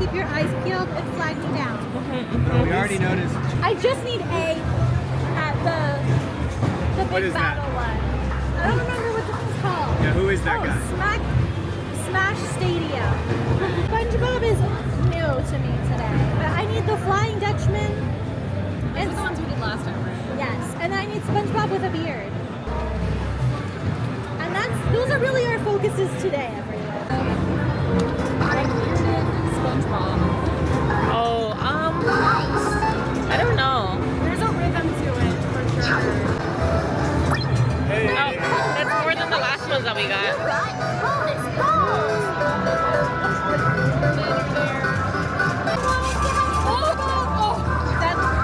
keep your eyes peeled and flag me down. No, we already noticed. I just need A at the What big is that? battle one. I don't remember what this is called. Yeah, who is that guy? Smash Stadium. SpongeBob is new to me today, but I need the Flying Dutchman. And the ones we did last time, right? Yes, and I need SpongeBob with a beard. And those are really our focuses today, everyone. SpongeBob. Oh, I don't know. There's a rhythm to it for sure. Hey, Oh, that's more than the last ones that we got.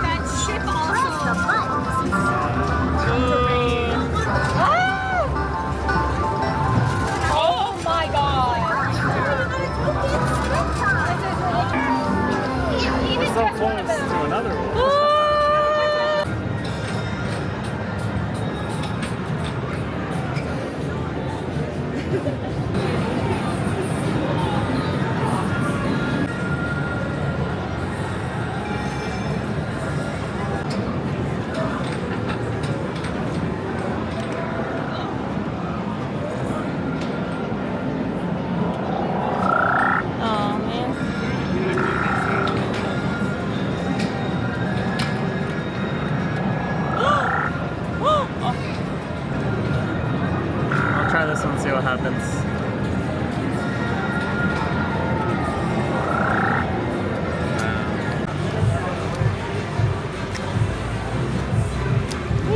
That ship also. Oh my god. we're so close to another one. Oh man. I'll try this one, see what happens.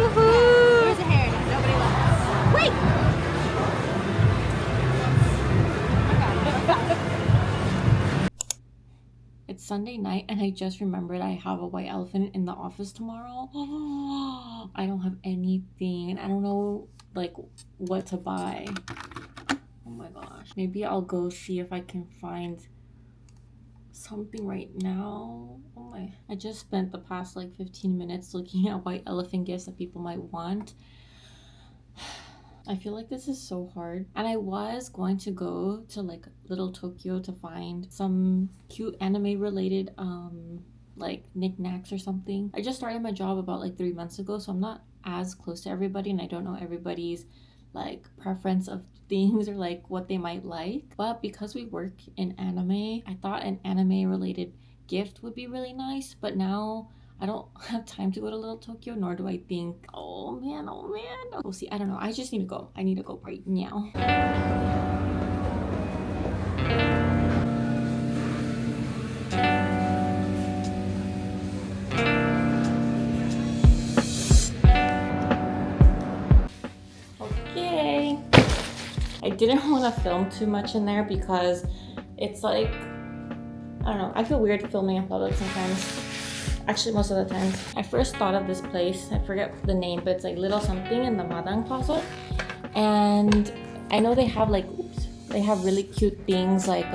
Here's a hairnet. Nobody left. Wait! It's Sunday night and I just remembered I have a white elephant in the office tomorrow. I don't have anything. I don't know like what to buy. Oh my gosh. Maybe I'll go see if I can find something right now. Oh my. I just spent the past like 15 minutes looking at white elephant gifts that people might want. I feel like this is so hard. And I was going to go to like Little Tokyo to find some cute anime related like knickknacks or something. I just started my job about like 3 months ago, so I'm not as close to everybody and I don't know everybody's like preference of things or like what they might like. But because we work in anime, I thought an anime related gift would be really nice, but now I don't have time to go to Little Tokyo, nor do I think, oh man. We'll see. I don't know. I just need to go. I need to go right now. Okay. I didn't want to film too much in there because it's like, I don't know. I feel weird filming in public sometimes. Actually, most of the time. I first thought of this place, I forget the name, but it's like Little Something in the Madang Plaza. And I know they have like, they have really cute things like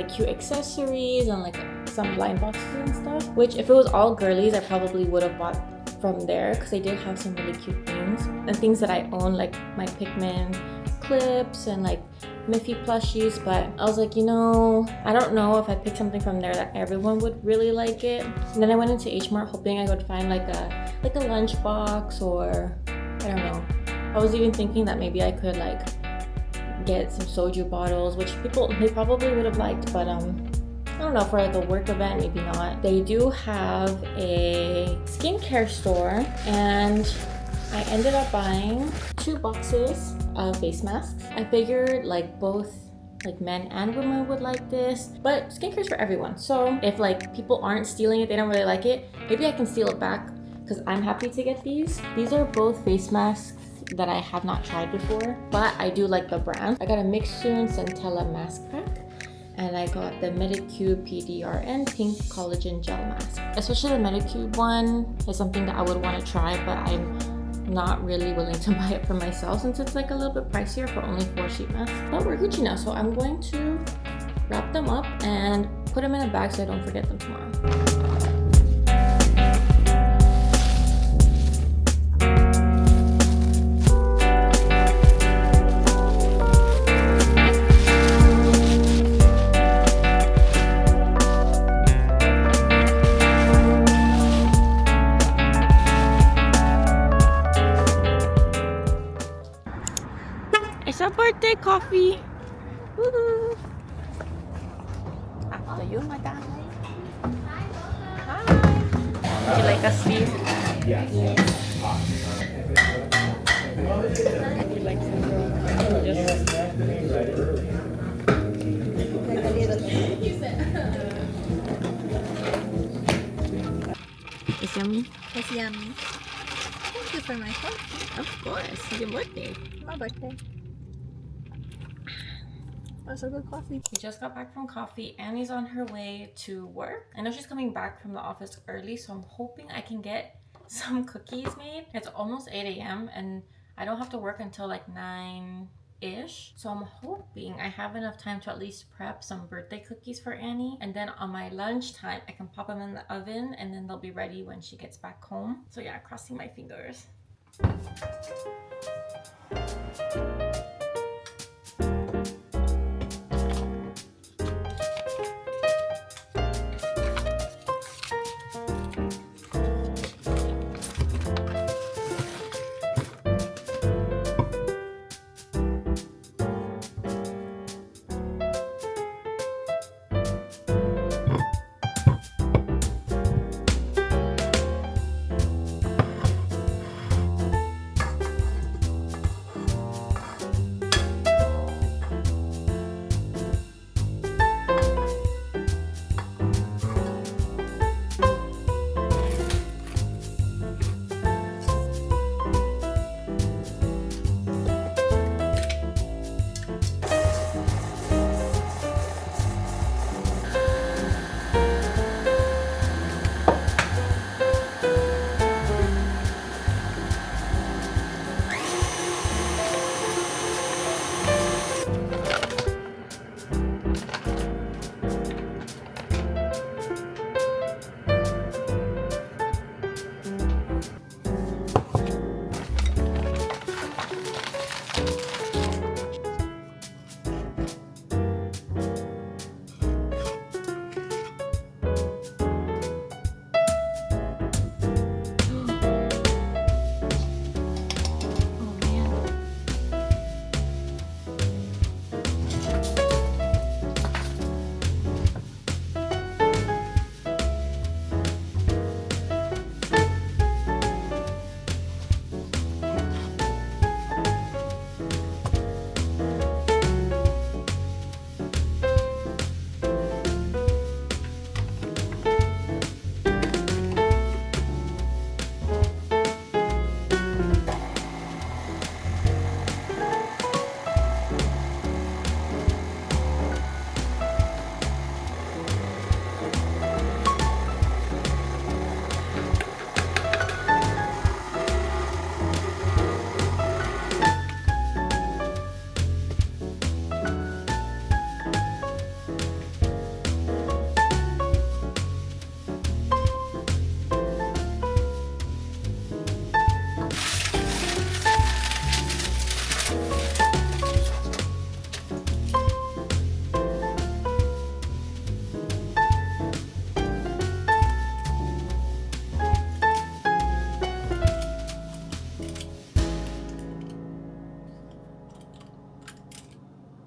cute accessories and like some blind boxes and stuff. Which if it was all girlies, I probably would have bought from there because they did have some really cute things. And things that I own, like my Pikmin clips and like Miffy plushies, but I was like, you know, I don't know if I picked something from there that everyone would really like it. And then I went into H Mart hoping I would find like a lunchbox or I don't know. I was even thinking that maybe I could like get some soju bottles, which they probably would have liked, but I don't know, for like a work event, maybe not. They do have a skincare store and I ended up buying 2 boxes of face masks. I figured like both like men and women would like this, but skincare's for everyone. So if like people aren't stealing it, they don't really like it, maybe I can steal it back because I'm happy to get these. These are both face masks that I have not tried before, but I do like the brand. I got a Mixsoon Centella mask pack and I got the Medicube PDRN Pink Collagen Gel Mask. Especially the Medicube one is something that I would want to try, but I'm not really willing to buy it for myself since it's like a little bit pricier for only 4 sheet masks. But we're Gucci now, so I'm going to wrap them up and put them in a bag so I don't forget them tomorrow. It's a birthday coffee. Woohoo! After you, madam. Hi. Would you like a seat? Yes. Would you like some milk? It's yummy. It's yummy. Thank you for my coffee. Of course, it's your birthday. My birthday. That's a good coffee. We just got back from coffee. Annie's on her way to work. I know she's coming back from the office early, so I'm hoping I can get some cookies made. It's almost 8 a.m. and I don't have to work until like 9-ish. So I'm hoping I have enough time to at least prep some birthday cookies for Annie. And then on my lunchtime, I can pop them in the oven and then they'll be ready when she gets back home. So yeah, crossing my fingers.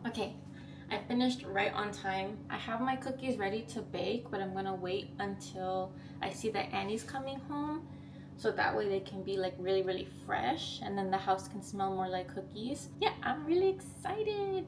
Okay, I finished right on time. I have my cookies ready to bake, but I'm gonna wait until I see that Annie's coming home, so that way they can be like really fresh and then the house can smell more like cookies. Yeah, I'm really excited.